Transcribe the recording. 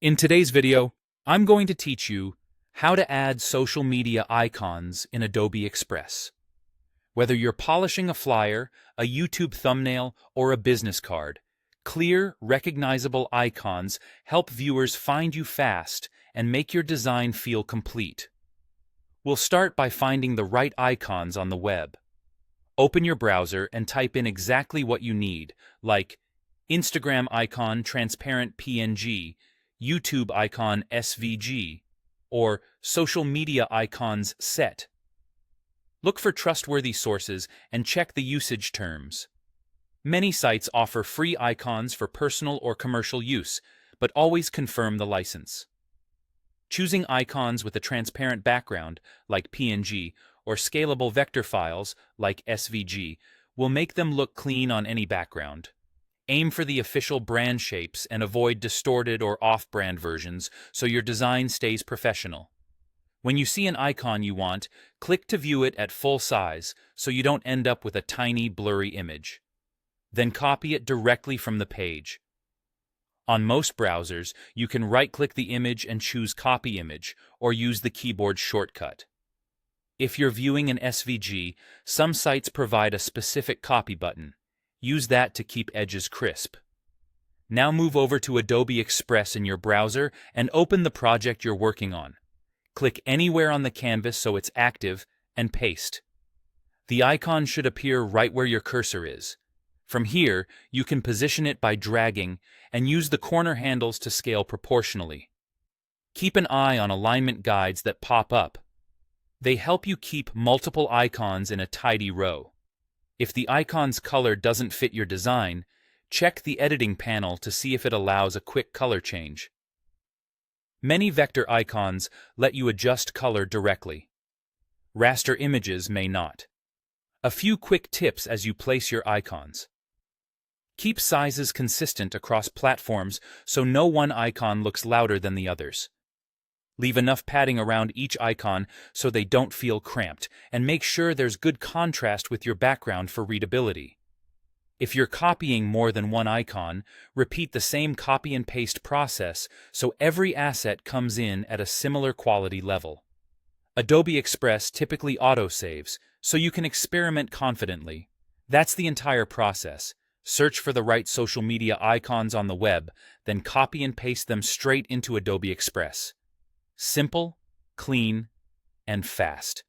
In today's video, I'm going to teach you how to add social media icons in Adobe Express. Whether you're polishing a flyer, a YouTube thumbnail, or a business card, clear, recognizable icons help viewers find you fast and make your design feel complete. We'll start by finding the right icons on the web. Open your browser and type in exactly what you need, like Instagram icon transparent PNG, YouTube icon SVG, or social media icons set. Look for trustworthy sources and check the usage terms. Many sites offer free icons for personal or commercial use, but always confirm the license. Choosing icons with a transparent background, like PNG, or scalable vector files, like SVG, will make them look clean on any background. Aim for the official brand shapes and avoid distorted or off-brand versions so your design stays professional. When you see an icon you want, click to view it at full size so you don't end up with a tiny, blurry image. Then copy it directly from the page. On most browsers, you can right-click the image and choose Copy Image, or use the keyboard shortcut. If you're viewing an SVG, some sites provide a specific copy button. Use that to keep edges crisp. Now move over to Adobe Express in your browser and open the project you're working on. Click anywhere on the canvas so it's active, and paste. The icon should appear right where your cursor is. From here, you can position it by dragging and use the corner handles to scale proportionally. Keep an eye on alignment guides that pop up. They help you keep multiple icons in a tidy row. If the icon's color doesn't fit your design, check the editing panel to see if it allows a quick color change. Many vector icons let you adjust color directly. Raster images may not. A few quick tips as you place your icons. Keep sizes consistent across platforms so no one icon looks louder than the others. Leave enough padding around each icon so they don't feel cramped, and make sure there's good contrast with your background for readability. If you're copying more than one icon, repeat the same copy and paste process so every asset comes in at a similar quality level. Adobe Express typically autosaves, so you can experiment confidently. That's the entire process. Search for the right social media icons on the web, then copy and paste them straight into Adobe Express. Simple, clean, and fast.